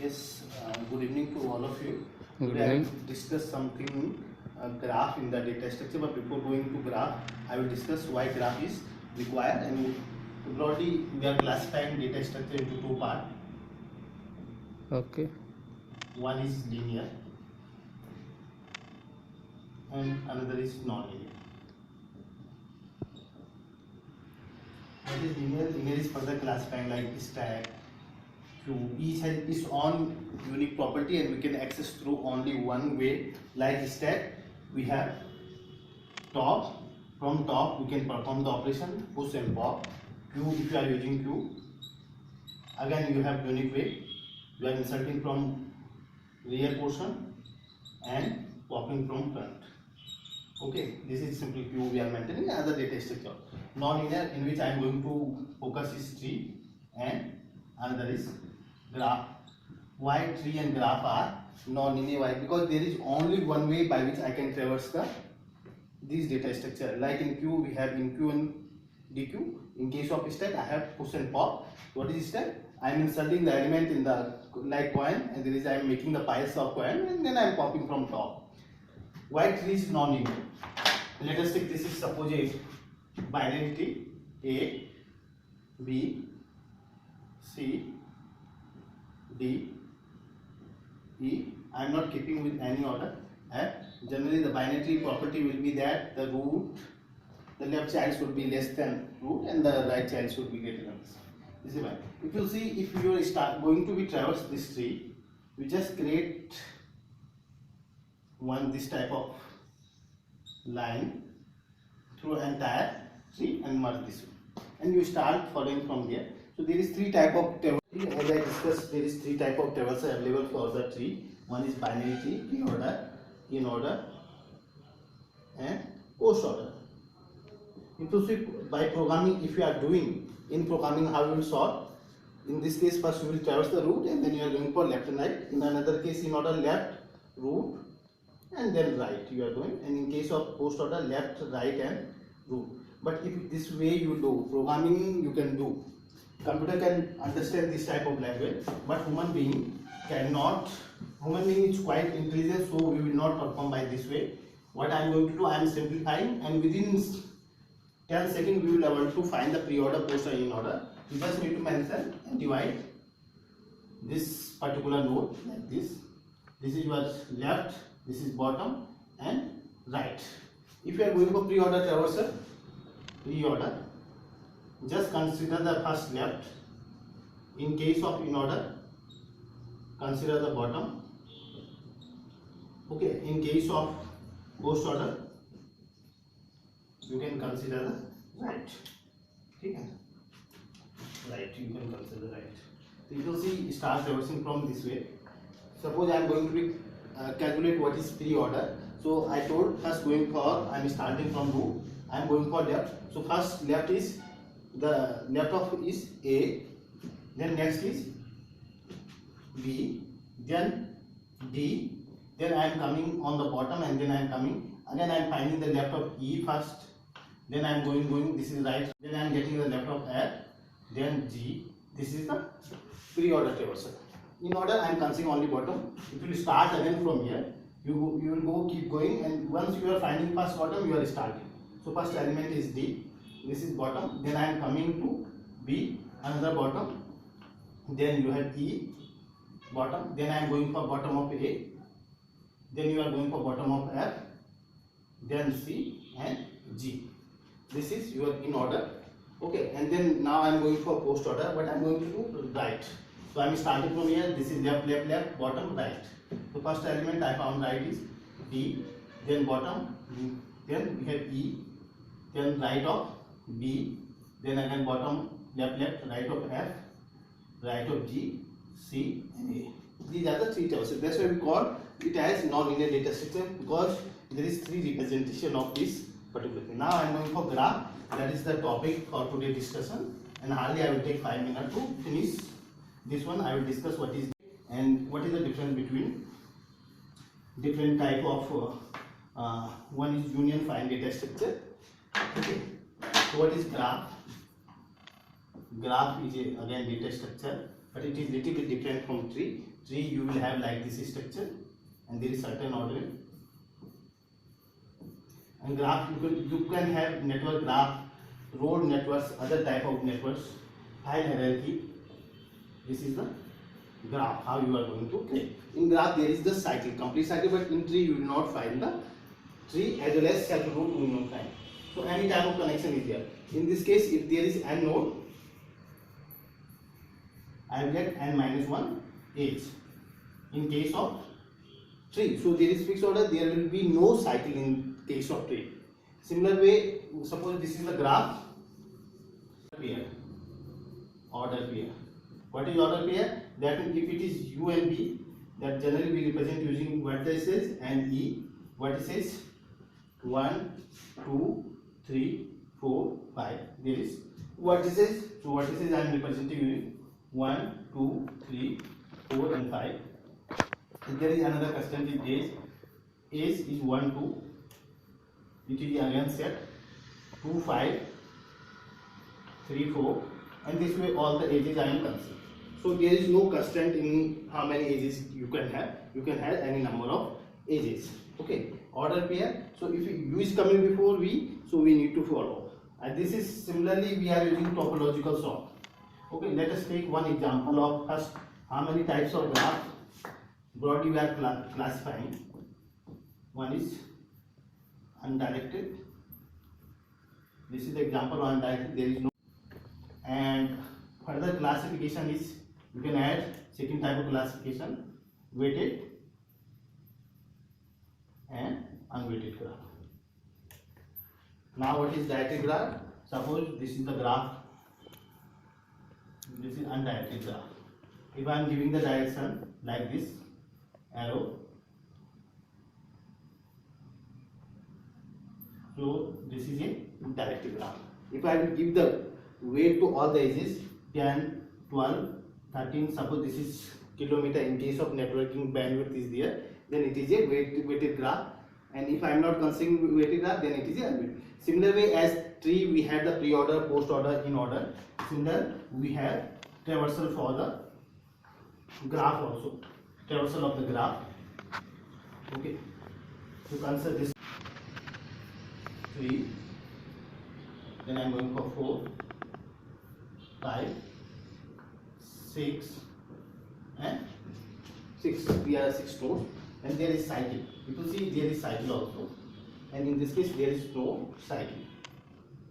Yes, good evening to all of you. Good Today I evening. will discuss something graph in the data structure, but before going to graph, I will discuss why graph is required, and broadly we are classifying data structure into two parts. Okay. One is linear and another is non-linear. What is linear? Linear is further classifying like stack, queue. Each has its own unique property and we can access through only one way. Like stack, we have top. From top we can perform the operation push and pop. Queue, if you are using queue, again you have unique way. You are inserting from rear portion and popping from front. Okay, this is simply queue we are maintaining. Another data structure. Non-linear, in which I am going to focus is tree, and another is graph. Why tree and graph are non-linear? Why? Because there is only one way by which I can traverse these data structure. Like in queue we have in queue and DQ. In case of stack I have push and pop. What is stack? I am inserting the element in the like coin, and there is I am making the piles of coin, and then I am popping from top. Why tree is non-linear? Let us take this is suppose a binary tree A, B, C, D, E. I am not keeping with any order. Generally the binary tree property will be that the root, the left child should be less than root and the right child should be greater than this. This is why. If you see, if you are going to be traverse this tree, you just create this type of line through entire tree and merge this one, and you start following from there. So there is three type of traversal. As I discussed, there is three type of traversal available for the tree. One is binary tree, in order, and post order. If you see by programming, if you are doing in programming, how you will solve? In this case, first you will traverse the root, and then you are going for left and right. In another case, in order left, root, and then right you are doing, and in case of post order, left, right, and root. But if this way you do programming, you can do. Computer can understand this type of language, but human being cannot. Human being is quite intelligent, so we will not perform by this way. What I am going to do, I am simplifying, and within 10 seconds we will be able to find the pre-order, post-order, in order. You just need to mention and divide this particular node like this. This is your left, this is bottom, and right. If you are going for pre-order traversal, just consider the first left. In case of in order, consider the bottom. Okay, in case of post order, you can consider the right. Okay, right, you can consider the right. So you will see start traversing from this way. Suppose I am going to be calculate what is pre-order. So I told first going for, I am starting from root, I am going for left. So first left is the left of is A, then next is B, then D, then I am coming on the bottom, and then I am coming again, I am finding the left of E first, then I am going, this is right, then I am getting the left of F, then G. This is the pre-order traversal. In order, I am considering only bottom. If you start again from here, you will go keep going, and once you are finding first bottom, you are starting. So first element is D, this is bottom, then I am coming to B, another bottom, then you have E, bottom, then I am going for bottom of A, then you are going for bottom of F, then C and G. This is your in order. Okay, and then now I am going for post order. What I am going to do? Right. So I am starting from here. This is left, left, left, bottom, right. So first element I found right is D, then bottom, then we have E, then right of B, then again bottom, left, left, right of F, right of G, C, and A. These are the three traversals. That's why we call it as non-linear data structure, because there is three representation of this particular thing. Now I am going for graph. That is the topic for today's discussion, and hardly I will take 5 minutes to finish this one. I will discuss what is and what is the difference between different type of one is union find data structure. Okay, so what is graph? Graph is again data structure, but it is little bit different from tree. Tree you will have like this structure, and there is certain ordering. And graph you can have network graph, road networks, other type of networks, file hierarchy. This is the graph how you are going to create. In graph there is the cycle, complete cycle, but in tree you will not find the tree as well as self root you will not find. So any type of connection is there. In this case, if there is n node, I will get n minus 1 edge. In case of tree, so there is fixed order, there will be no cycle in case of tree. Similar way, suppose this is the graph pair, order pair. What is order pair? That means if it is U and B, that generally we represent using vertices and E. Vertices 1, 2, 3, 4, 5. There is vertices. So vertices I am representing using 1, 2, 3, 4 and 5. If there is another constant is age. Age is 1, 2. It is again set 2, 5, 3, 4, and this way all the edges I am considering. So there is no constraint in how many edges you can have. You can have any number of edges. Okay, order pair. So if U is coming before V, so we need to follow. And this is similarly we are using topological sort. Okay, let us take one example of first how many types of graph broadly we are classifying. One is undirected. This is the example of undirected. There is no, and further classification is you can add second type of classification, weighted and unweighted graph. Now what is directed graph? Suppose this is the graph, this is undirected graph. If I am giving the direction like this, arrow, so this is a directed graph. If I will give the weight to all the edges, 10, 12, 13, suppose this is kilometer in case of networking bandwidth is there, then it is a weighted graph. And if I am not considering weighted graph, then it is a unweighted. Similar way as tree, we had the pre-order, post-order, in-order. Similar, we have traversal for the graph also. Traversal of the graph. Okay. To consider this 3, then I am going for 4, 5, 6 and 6. We are 6 nodes, and there is cycle. You can see there is cycle also, and in this case there is no cycle.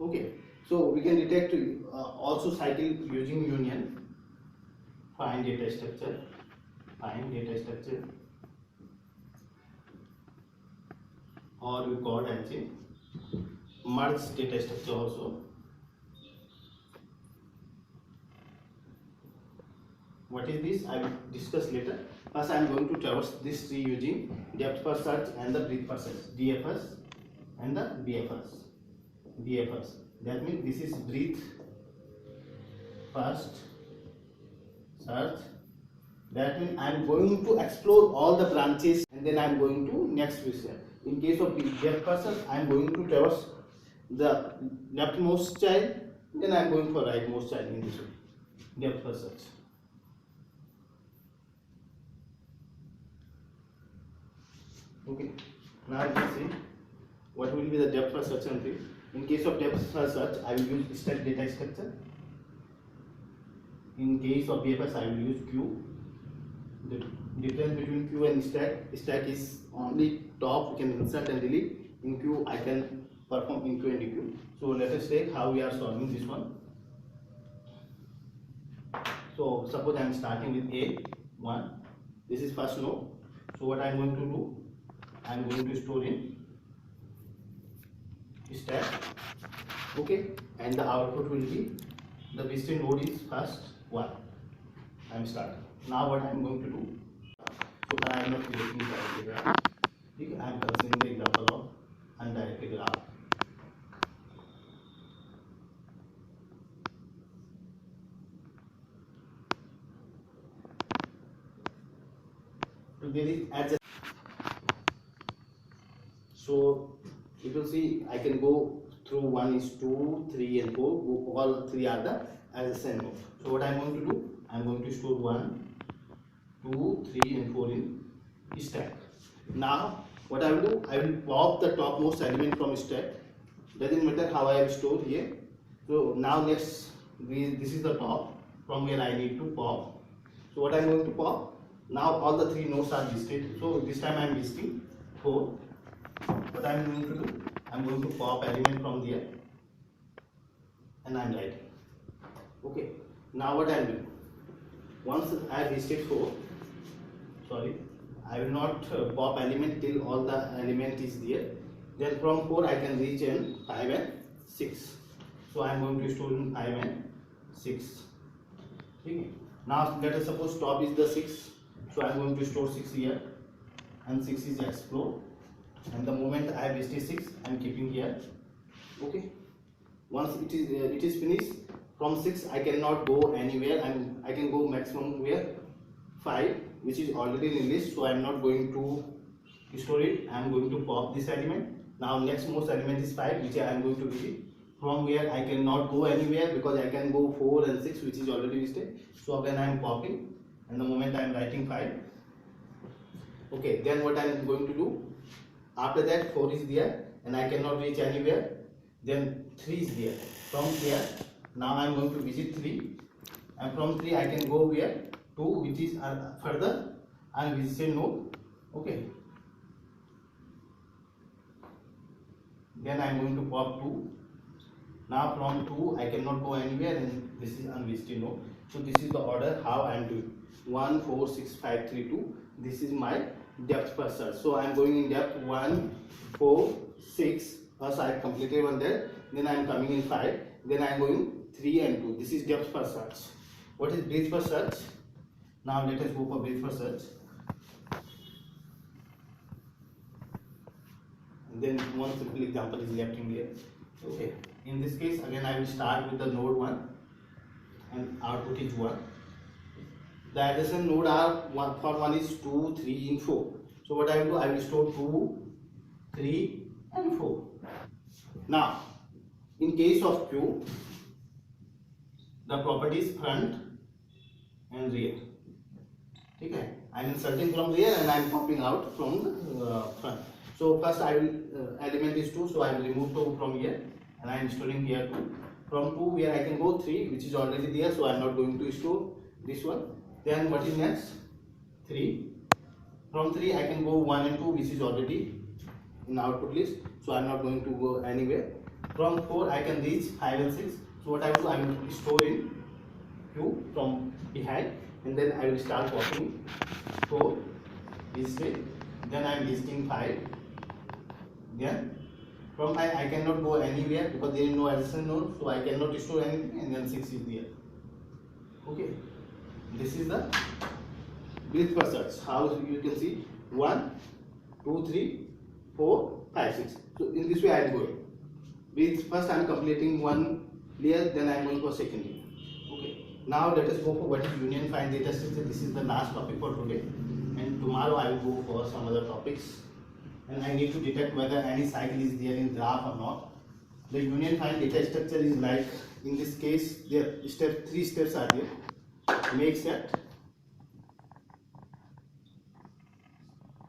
Okay, so we can detect also cycle using union. Find data structure, or we call as a merge data structure also. What is this? I will discuss later. First, I am going to traverse this tree using depth first search and the breadth first search, DFS and the BFS. That means this is breadth first search. That means I am going to explore all the branches, and then I am going to next step. In case of depth first search, I am going to traverse the leftmost child, then I am going for rightmost child in this way. Depth first search. Okay, now you can see what will be the depth first search and tree. In case of depth first search, I will use stack data structure. In case of BFS, I will use queue. The difference between queue and stack is only top, you can insert and delete. In queue, I can perform in queue and dequeue. So let us take how we are solving this one. So suppose I am starting with A1. This is first node. So what I am going to do, I am going to store in stack. Okay, and the output will be the visiting node is first 1. I am starting. Now what I am going to do, so I am not creating the graph. I am considering the example of undirected graph. So there is adjust. So you will see I can go through 1 is 2, 3 and 4. All 3 are the adjacent node. So what I am going to do, I'm going to store 1, 2, 3 and 4 in stack. Now what I will do, I will pop the topmost element from stack. Doesn't matter how I have stored here. So now this is the top from where I need to pop. So what I'm going to pop, now all the 3 nodes are listed. So this time I'm listing 4. What I'm going to do, I'm going to pop element from there and I'm writing. Okay, now what I'll do, once I have listed 4, sorry, I will not pop element till all the element is there. Then from 4 I can reach in 5 and 6. So I am going to store in 5 and 6. Okay. Now let us suppose top is the 6. So I am going to store 6 here and 6 is explore. And the moment I have listed 6, I am keeping here. Okay. Once it is finished, from 6 I cannot go anywhere. I can go maximum where 5, which is already in list. So I am not going to store it. I am going to pop this element. Now next most element is 5, which I am going to visit. From where I cannot go anywhere because I can go 4 and 6, which is already listed. So again I am popping, and the moment I am writing 5. Okay, then what I am going to do, after that 4 is there and I cannot reach anywhere. Then 3 is there. From here, now I am going to visit 3, and from 3 I can go where 2, which is further unvisited node. Okay. Then I am going to pop 2. Now from 2 I cannot go anywhere, and this is unvisited node. So this is the order how I am doing. 1, 4, 6, 5, 3, 2. This is my depth per search. So I am going in depth 1, 4, 6. First I completed one there. Then I am coming in 5. Then I am going 3 and 2. This is depth per search. What is breadth per search? Now let us go for breadth per search. And then one simple example is left in here. Okay. In this case, again I will start with the node 1 and output is 1. The adjacent node are for 1 is 2, 3 and 4. So what I will do, I will store 2, 3 and 4. Now, in case of Q, the properties front and rear. Okay, I am inserting from rear and I am popping out from the front. So first I will element is 2, so I will remove 2 from here and I am storing here 2. From 2 where I can go 3, which is already there, so I am not going to store this one. Then what is next? 3. From 3 I can go 1 and 2, which is already in output list, so I am not going to go anywhere. From 4 I can reach 5 and 6. So what I will do, I will store in Q from behind, and then I will start popping 4 this way. Then I am listing 5. Then from 5 I cannot go anywhere because there is no adjacent node, so I cannot store anything, and then 6 is there. Okay, this is the breadth per search. How you can see 1, 2, 3, 4, 5, 6. So in this way I am going. With first I am completing one layer, then I am going for second layer. Okay. Now let us go for what is union find data structure. This is the last topic for today, and tomorrow I will go for some other topics. And I need to detect whether any cycle is there in graph or not. The union find data structure is like, in this case, there 3 steps are there. Make set,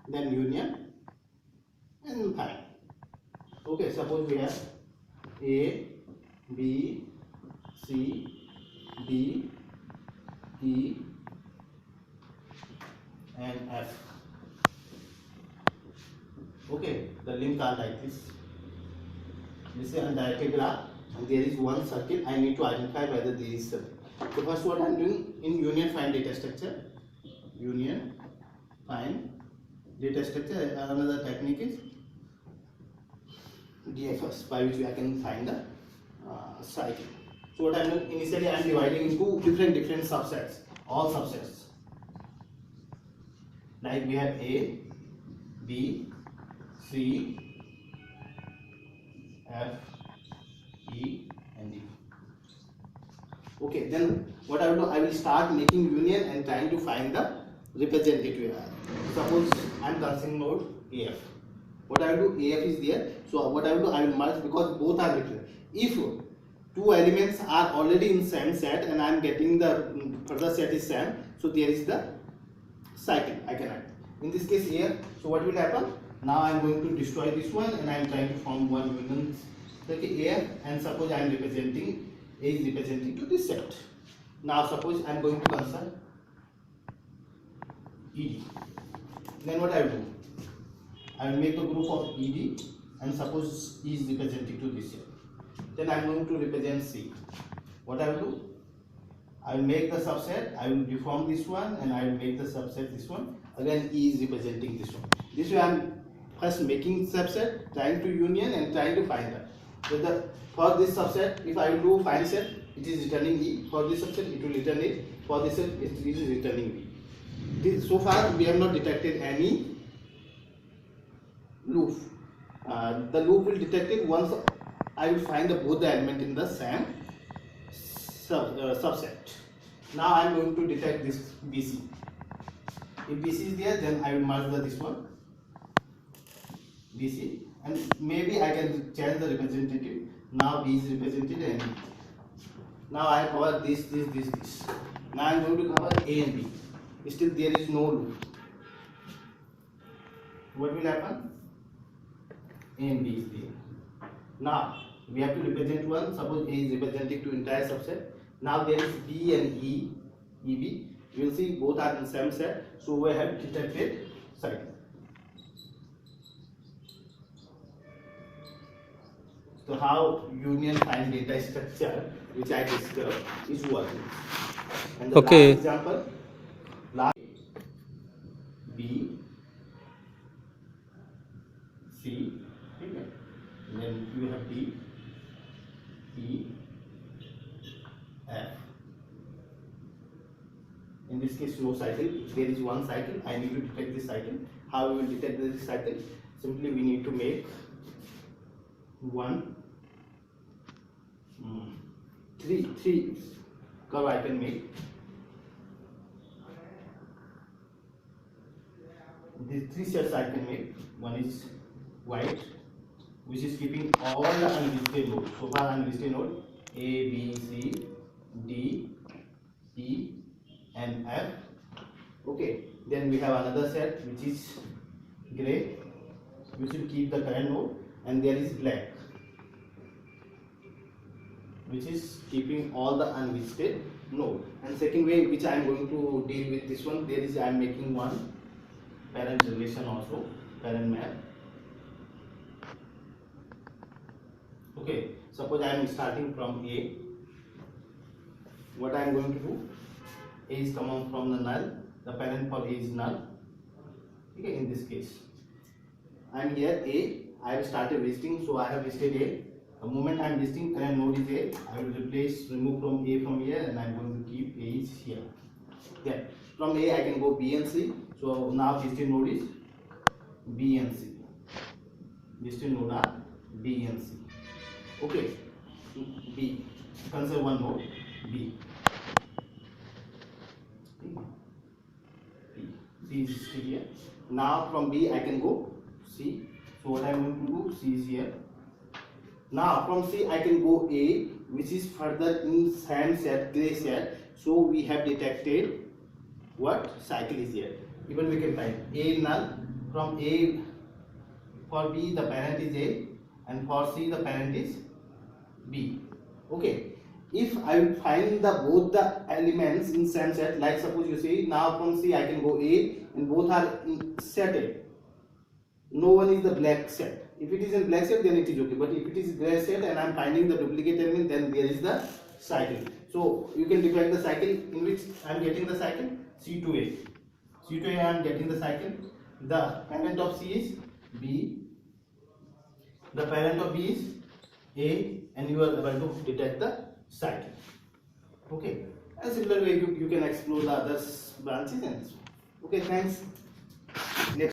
then union, and find. Okay, suppose we have A, B, C, D, E, and F. Okay, the links are like this. This is a undirected graph, and there is one circle. I need to identify whether there is circle. So first what I am doing in union find data structure. Union find data structure. Another technique is DFS, by which I can find the cycle. So what I am doing, initially I am dividing into different subsets, all subsets. Like we have A, B, C, F, E, and D. Okay, then what I will do, I will start making union and trying to find the representative. Suppose I am considering node AF. What I will do, AF is there. So what I will do, I will merge because both are different. If two elements are already in same set and I am getting the further set is same, so there is the cycle I can add. In this case here, so what will happen? Now I am going to destroy this one and I am trying to form one union, okay, A, and suppose I am representing A is representing to this set. Now suppose I am going to consider ED. Then what I will do? I will make a group of ED and suppose E is representing to this set. Then I am going to represent C. What I will do? I will make the subset, I will deform this one and I will make the subset this one. Again E is representing this one. This way I am first making subset, trying to union and trying to find that. So for this subset, if I will do find set, it is returning E. For this subset, it will return A. For this set, it is returning B. So far we have not detected any loop. The loop will detect it once I will find both the element in the same subset. Now I am going to detect this BC. If BC is there, then I will merge this one BC, and maybe I can change the representative. Now B is represented and B. Now I cover this. Now I am going to cover A and B. Still there is no loop. What will happen? A and B is there. Now we have to represent one. Suppose A is representing to entire subset. Now there is B and E, EB. You will see both are in same set. So we have detected cycle. So how union find data structure, which I discussed, is working. And the Okay. last example, B, C, okay. And then you have D, E, F. In this case, no cycle. There is one cycle. I need to detect this cycle. How we will detect this cycle? Simply we need to make one, three curve I can make. These three sets I can make. One is white, which is keeping all the unlisted nodes. So far unlisted node A, B, C, D, E, and F. Okay. Then we have another set which is gray, which will keep the current node, and there is black, which is keeping all the unlisted node. And second way which I am going to deal with this one, there is I am making one parent relation also, parent map. Okay, suppose I am starting from A. What I am going to do? A is coming from the null. The parent for A is null. Okay, in this case, I am here A. I have started listing, so I have listed A. The moment I am listing current node is A, I will remove from A from here, and I am going to keep A is here. Then from A I can go B and C. So now listed node is B and C. Listed node are B and C. Okay, B. Consider one node B. C is still here. Now from B I can go C. So what I am going to do? C is here. Now from C I can go A, which is further in same set, gray set. So we have detected what cycle is here. Even we can find A null. From A, for B the parent is A, and for C the parent is B. Okay. If I will find both the elements in same set, like suppose you see now from C I can go A and both are in set A. No one is the black set. If it is in black set, then it is okay. But if it is gray set and I am finding the duplicate element, then there is the cycle. So you can define the cycle in which I am getting the cycle C to A. C to A I am getting the cycle. The parent of C is B. The parent of B is A, and you are able to detect the cycle. Okay. And similar way you can explore the other branches and so. Okay, thanks.